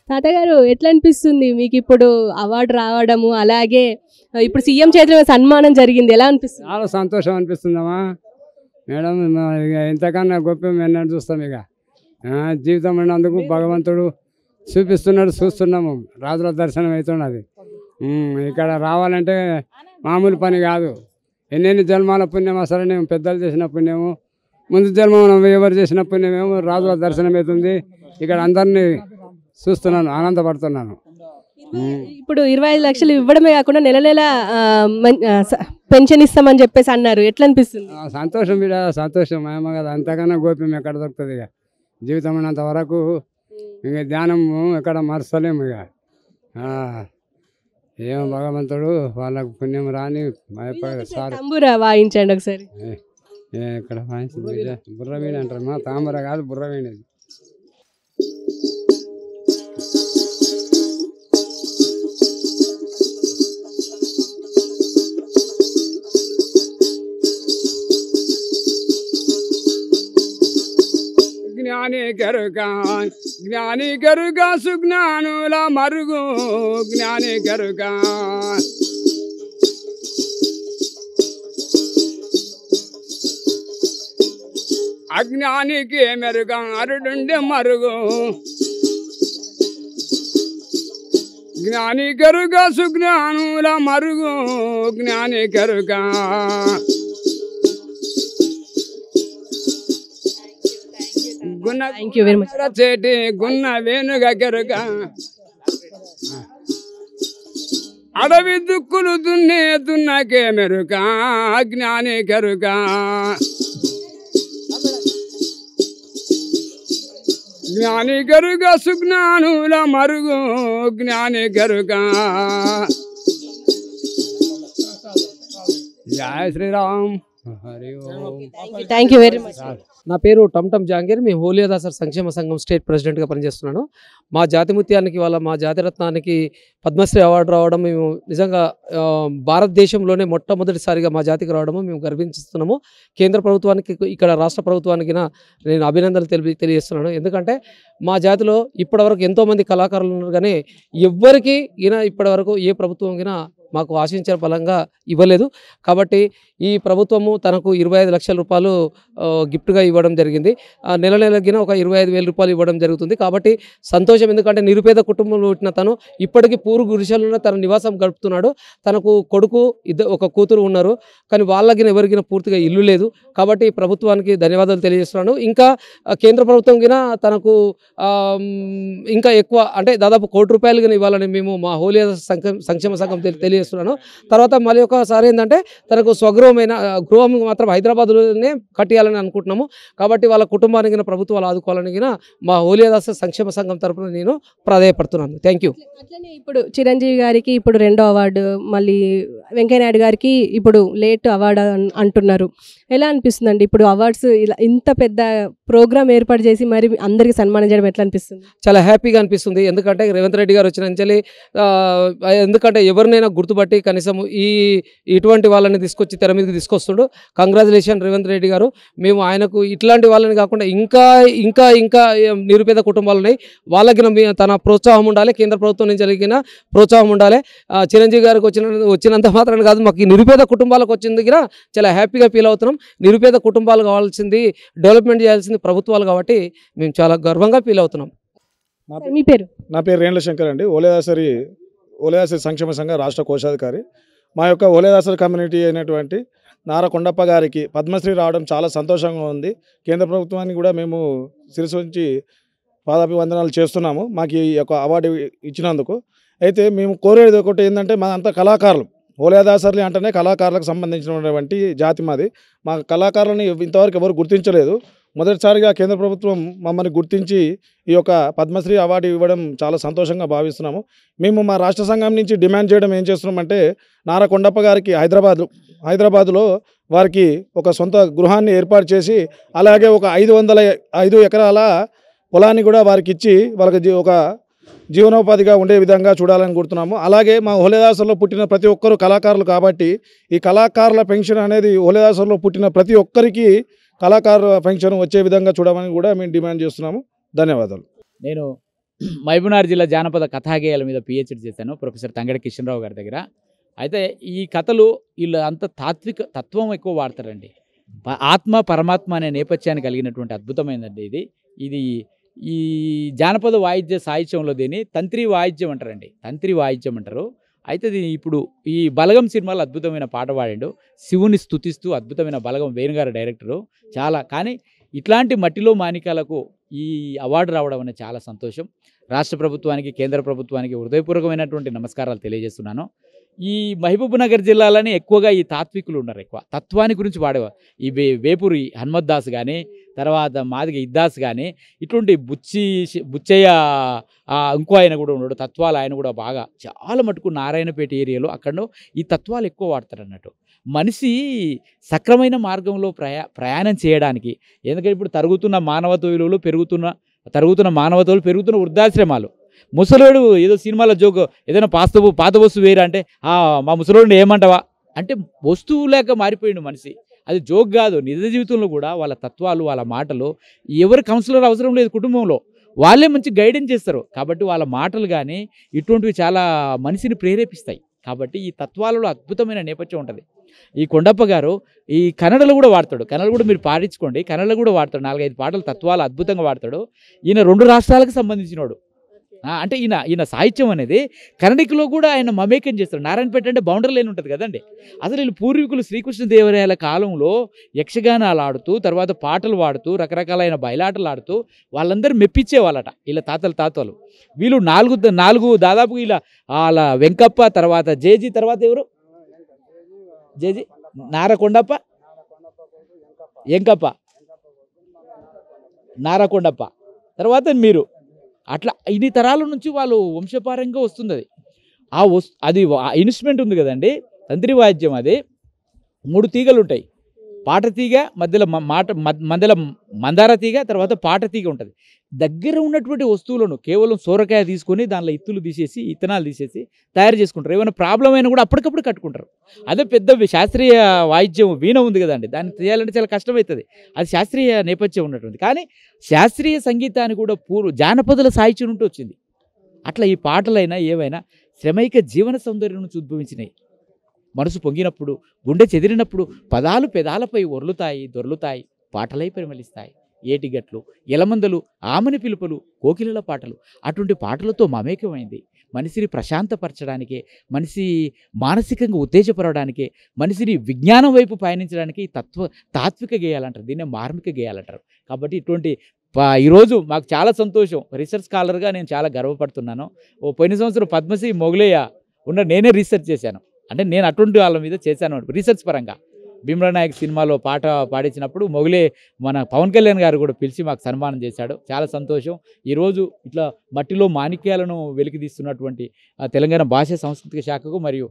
తాతగారు ఎట్లా అనిపిస్తుంది మీకు ఇప్పుడు అవార్డు రావడము, అలాగే ఇప్పుడు సీఎం చేతిలో సన్మానం జరిగింది, ఎలా అనిపిస్తుంది? చాలా సంతోషం అనిపిస్తుందమ్మా మేడం. ఇక ఇంతకన్నా గొప్ప మేము చూస్తాం. ఇక జీవితం అన్నందుకు భగవంతుడు చూస్తున్నాము. రాజుల దర్శనం అవుతున్నది. ఇక్కడ రావాలంటే మామూలు పని కాదు. ఎన్నెన్ని జన్మాల పుణ్యం అసలు నేను పెద్దలు చేసిన పుణ్యము, ముందు జన్మ ఎవరు చేసిన పుణ్యమేమో రాజుల దర్శనం అవుతుంది. ఇక్కడ అందరినీ చూస్తున్నాను, ఆనందపడుతున్నాను. ఇప్పుడు 25 లక్షలు ఇవ్వడమే కాకుండా నెల నెల పెన్షన్ ఇస్తామని చెప్పేసి అన్నారు, ఎట్లా అనిపిస్తుంది? సంతోషం బిడ్డ, సంతోషం ఏమో కదా. అంతకన్నా గోప్యం ఎక్కడ దొరుకుతుంది? ఇక జీవితం ఉన్నంత వరకు ఇక ధ్యానము ఎక్కడ మరచలేము. ఇక ఏమో భగవంతుడు వాళ్ళకు పుణ్యం రాని సార్. తంబూరా వాయించండి ఒకసారి. ఇక్కడ వాయించింది బుర్రవీణ అంటారమ్మా, తాంబర కాదు బుర్రవీణ. జ్ఞాని గరుక సుజ్ఞానుల మరుగు జ్ఞాని గరుక. అజ్ఞానికి మెరుగ అరుడుండే మరుగు జ్ఞాని గరుక సుజ్ఞానుల మరుగు జ్ఞాని గరుక. చేటి గున్న వేణుగ గరుక. అడవి దుక్కులు దున్నకే మెరుక జ్ఞాని గరుక. జ్ఞాని గరుక సుజ్ఞానుల మరుగు జ్ఞాని గరుక. జయ Sriram. Thank you very much. నా పేరు టమ్టమ్ జాంగీర్. మేము హోలియాదాసర్ సంక్షేమ సంఘం స్టేట్ ప్రెసిడెంట్గా పనిచేస్తున్నాను. మా జాతిముత్యానికి వాళ్ళ మా జాతిరత్నానికి పద్మశ్రీ అవార్డు రావడం మేము నిజంగా భారతదేశంలోనే మొట్టమొదటిసారిగా మా జాతికి రావడము మేము గర్వించుతున్నాము. కేంద్ర ప్రభుత్వానికి ఇక్కడ రాష్ట్ర ప్రభుత్వానికి నేను అభినందనలు తెలియజేస్తున్నాను. ఎందుకంటే మా జాతిలో ఇప్పటివరకు ఎంతోమంది కళాకారులు ఉన్నారు, కానీ ఎవ్వరికి ఇప్పటివరకు ఏ ప్రభుత్వం మాకు ఆశించిన ఫలంగా ఇవ్వలేదు. కాబట్టి ఈ ప్రభుత్వము తనకు 25 లక్షల రూపాయలు గిఫ్ట్గా ఇవ్వడం జరిగింది. నెల నెలగిన ఒక 25,000 రూపాయలు ఇవ్వడం జరుగుతుంది. కాబట్టి సంతోషం. ఎందుకంటే నిరుపేద కుటుంబంలో పుట్టిన తను ఇప్పటికీ పూరు గుడిసెలోనే తన నివాసం గడుపుతున్నాడు. తనకు కొడుకు ఒక కూతురు ఉన్నారు, కానీ వాళ్ళకి ఎవరికైనా పూర్తిగా ఇల్లు లేదు. కాబట్టి ప్రభుత్వానికి ధన్యవాదాలు తెలియజేస్తున్నాను. ఇంకా కేంద్ర ప్రభుత్వం తనకు ఇంకా ఎక్కువ అంటే దాదాపు ₹1 కోటి ఇవ్వాలని మేము మా హోలియాదాసర్ సంక్షేమ సంఘం తెలియజేస్తున్నాను. తర్వాత మళ్ళీ ఒకసారి ఏంటంటే తనకు స్వగృహమైన గృహం మాత్రం హైదరాబాద్లోనే కట్టియాలని అనుకుంటున్నాము. కాబట్టి వాళ్ళ కుటుంబానికి ప్రభుత్వాలు ఆదుకోవాలని మా హోలియాదాసర్ సంక్షేమ సంఘం తరఫున నేను ప్రాధాయపడుతున్నాను. Thank you. అట్లనే ఇప్పుడు చిరంజీవి గారికి ఇప్పుడు 2వ అవార్డు, మళ్ళీ వెంకయ్యనాయుడు గారికి ఇప్పుడు లేట్ అవార్డు అంటున్నారు. ఎలా అనిపిస్తుందండి ఇప్పుడు అవార్డ్స్ ఇలా ఇంత పెద్ద ప్రోగ్రామ్ ఏర్పాటు చేసి మరి అందరికి సన్మానం చేయడం ఎట్లా అనిపిస్తుంది? చాలా హ్యాపీగా అనిపిస్తుంది. ఎందుకంటే రేవంత్ రెడ్డి గారు వచ్చిన నుంచి ఎందుకంటే ఎవరినైనా గుర్తుపట్టి కనీసం ఇటువంటి వాళ్ళని తీసుకొచ్చి తెర మీదకి తీసుకొస్తుండు. కంగ్రాచులేషన్ రేవంత్ రెడ్డి గారు. మేము ఆయనకు ఇట్లాంటి వాళ్ళని కాకుండా ఇంకా ఇంకా ఇంకా నిరుపేద కుటుంబాలు ఉన్నాయి, వాళ్ళకి తన ప్రోత్సాహం ఉండాలి. కేంద్ర ప్రభుత్వం నుంచి జరిగిన ప్రోత్సాహం ఉండాలి. చిరంజీవి గారికి వచ్చినంత మాత్రాన్ని కాదు, మాకు నిరుపేద కుటుంబాలకు వచ్చింది చాలా హ్యాపీగా ఫీల్ అవుతున్నాం. నిరుపేద కుటుంబాలు కావాల్సింది, డెవలప్మెంట్ చేయాల్సింది ప్రభుత్వాలు, కాబట్టి మేము చాలా గర్వంగా ఫీల్ అవుతున్నాం. మీ పేరు? నా పేరు రేణుల శంకర్ అండి. ఓలేదాసరి సంక్షేమ సంఘ రాష్ట్ర కోశాధికారి. మా యొక్క ఓలేదాసరి కమ్యూనిటీ అయినటువంటి నారా కొండప్ప గారికి పద్మశ్రీ రావడం చాలా సంతోషంగా ఉంది. కేంద్ర ప్రభుత్వానికి కూడా మేము శిరస్సు ఉంచి పాదాభివందనాలు చేస్తున్నాము మాకు ఈ యొక్క అవార్డు ఇచ్చినందుకు. అయితే మేము కోరేది ఒకటి ఏంటంటే, మా అంతా కళాకారులు, ఓలేదాసర్లు అంటేనే కళాకారులకు సంబంధించినటువంటి జాతి మాది. మా కళాకారులని ఇంతవరకు ఎవరు గుర్తించలేదు. మొదటిసారిగా కేంద్ర ప్రభుత్వం మమ్మల్ని గుర్తించి ఈ యొక్క పద్మశ్రీ అవార్డు ఇవ్వడం చాలా సంతోషంగా భావిస్తున్నాము. మేము మా రాష్ట్ర సంఘం నుంచి డిమాండ్ చేయడం ఏం చేస్తున్నామంటే, నారా కొండప్ప గారికి హైదరాబాదులో వారికి ఒక సొంత గృహాన్ని ఏర్పాటు చేసి, అలాగే ఒక 505 ఎకరాల పొలాన్ని కూడా వారికి ఇచ్చి వాళ్ళకి ఒక జీవనోపాధిగా ఉండే విధంగా చూడాలని కోరుతున్నాము. అలాగే మా హోలిదాసర్లో పుట్టిన ప్రతి ఒక్కరు కళాకారులు కాబట్టి ఈ కళాకారుల పెన్షన్ అనేది హోలిదాసర్లో పుట్టిన ప్రతి ఒక్కరికి కళాకారుల పెన్షన్ వచ్చే విధంగా చూడమని కూడా మేము డిమాండ్ చేస్తున్నాము. ధన్యవాదాలు. నేను మహబూబ్నగర్ జిల్లా జానపద కథాగేయాల మీద పిహెచ్డి చేశాను ప్రొఫెసర్ తంగడి కిషన్రావు గారి దగ్గర. అయితే ఈ కథలు వీళ్ళు అంత తత్వం ఎక్కువ వాడతారండి. ఆత్మ పరమాత్మ అనే నేపథ్యాన్ని కలిగినటువంటి అద్భుతమైనది ఇది. ఇది ఈ జానపద వాయిద్య సాహిత్యంలో దీన్ని తంత్రి వాయిద్యం అంటారండి. తంత్రి వాయిద్యం అంటారు. అయితే ఇది ఇప్పుడు ఈ బలగం సినిమాలో అద్భుతమైన పాట పాడిండు. శివుని స్తుతిస్తూ అద్భుతమైన బలగం వేణుగారు డైరెక్టరు. చాలా కానీ ఇట్లాంటి మట్టిలో మాణికాలకు ఈ అవార్డు రావడం అనేది చాలా సంతోషం. రాష్ట్ర ప్రభుత్వానికి, కేంద్ర ప్రభుత్వానికి హృదయపూర్వకమైనటువంటి నమస్కారాలు తెలియజేస్తున్నాను. ఈ మహబూబ్నగర్ జిల్లాలోనే ఎక్కువగా ఈ తాత్వికులు ఉన్నారు. ఎక్కువ తత్వాన్ని గురించి వాడేవారు. ఈ వేపూరి హనుమత్ దాస్ కానీ, తర్వాత మాదిగ ఇద్దాస్ కానీ, ఇటువంటి బుచ్చయ్య ఇంకో ఆయన కూడా ఉన్నాడు తత్వాలు. ఆయన కూడా బాగా చాలా మటుకు నారాయణపేట ఏరియాలో అక్కడ ఈ తత్వాలు ఎక్కువ వాడతారు అన్నట్టు. మనిషి సక్రమైన మార్గంలో ప్రయాణం చేయడానికి, ఎందుకంటే ఇప్పుడు తరుగుతున్న మానవత్వ విలువలు పెరుగుతున్న వృద్ధాశ్రమాలు. ముసలోడు ఏదో సినిమాలో జోక్ ఏదైనా పాత వస్తువు వేరా అంటే మా ముసలోడిని ఏమంటావా అంటే వస్తువు లేక మారిపోయిండు మనిషి. అది జోక్ కాదు. నిజ జీవితంలో కూడా వాళ్ళ తత్వాలు, వాళ్ళ మాటలు ఎవరు కౌన్సిలర్ అవసరం లేదు. కుటుంబంలో వాళ్ళే మంచి గైడెన్స్ చేస్తారు. కాబట్టి వాళ్ళ మాటలు కానీ ఇటువంటివి చాలా మనిషిని ప్రేరేపిస్తాయి. కాబట్టి ఈ తత్వాలలో అద్భుతమైన నేపథ్యం ఉంటుంది. ఈ కొండప్ప గారు ఈ కన్నడలో కూడా వాడతాడు. కన్నడ కూడా మీరు పాడించుకోండి. కన్నడలో కూడా వాడతాడు. 4-5 పాటలు తత్వాలు అద్భుతంగా వాడతాడు. ఈయన 2 రాష్ట్రాలకు సంబంధించినోడు. అంటే ఈయన సాహిత్యం అనేది కన్నడికలో కూడా ఆయన మమేకం చేస్తాడు. నారాయణపేట అంటే బౌండరీ లైన్ ఉంటుంది కదండి. అసలు వీళ్ళు పూర్వీకులు శ్రీకృష్ణదేవరాయల కాలంలో యక్షగానాలు ఆడుతూ, తర్వాత పాటలు పాడుతూ, రకరకాలైన బయలాటలు ఆడుతూ వాళ్ళందరూ మెప్పించేవాళ్ళట వీళ్ళ తాతలు. వీళ్ళు నాలుగు దాదాపు ఇలా వాళ్ళ వెంకప్ప, తర్వాత జేజీ, తర్వాత ఎవరు జేజీ నారకొండప్ప, ఎంకప్ప, నారకొండప్ప, తర్వాత మీరు అట్లా ఇన్ని తరాల నుంచి వాళ్ళు వంశపారంగా వస్తుంది. అది ఇన్స్ట్రుమెంట్ ఉంది కదండి, తంత్రి వాయిద్యం. అది 3 తీగలు ఉంటాయి. పాట తీగ, మధ్యలో మధ్యలో మందార తీగ, తర్వాత పాట తీగ ఉంటుంది. దగ్గర ఉన్నటువంటి వస్తువులను కేవలం సోరకాయ తీసుకొని దానిలో ఇత్తనాలు తీసేసి తయారు చేసుకుంటారు. ఏమైనా ప్రాబ్లం అయినా కూడా అప్పటికప్పుడు కట్టుకుంటారు. అదే పెద్ద శాస్త్రీయ వాయిద్యం వీణ ఉంది కదండి, దాన్ని చేయాలంటే చాలా కష్టమవుతుంది. అది శాస్త్రీయ నేపథ్యం ఉన్నటువంటి. కానీ శాస్త్రీయ సంగీతాన్ని కూడా జానపదుల సాహిత్యం నుండి వచ్చింది. అట్లా ఈ పాటలైనా ఏవైనా శ్రమైక జీవన సౌందర్యం నుంచి ఉద్భవించినాయి. మనసు పొంగినప్పుడు, గుండె చెదిరినప్పుడు పెదాలపై దొర్లుతాయి, పాటలై పరిమళిస్తాయి. ఏటిగట్లు, ఎలమందలు, ఆమని పిలుపులు, కోకిలల పాటలు, అటువంటి పాటలతో మమేకమైంది. మనిషిని ప్రశాంతపరచడానికే, మనిషి మానసికంగా ఉత్తేజపరచడానికే, మనిషిని విజ్ఞానం వైపు పయనించడానికి తాత్విక గేయాలంటారు. దీన్నే మార్మిక గేయాలంటారు. కాబట్టి ఇటువంటి ఈరోజు మాకు చాలా సంతోషం. రీసెర్చ్ స్కాలర్గా నేను చాలా గర్వపడుతున్నాను. పోయిన సంవత్సరం పద్మశ్రీ మొగలయ్య నేనే రీసెర్చ్ చేశాను. అంటే నేను అటువంటి వాళ్ళ మీద చేశాను రీసెర్చ్ పరంగా. భీమ్లా నాయక్ సినిమాలో పాట పాడించినప్పుడు మొగలే మన పవన్ కళ్యాణ్ గారు కూడా పిలిచి మాకు సన్మానం చేశాడు. చాలా సంతోషం. ఈరోజు ఇట్లా మట్టిలో మాణిక్యాలను వెలికితీస్తున్నటువంటి తెలంగాణ భాషా సాంస్కృతిక శాఖకు మరియు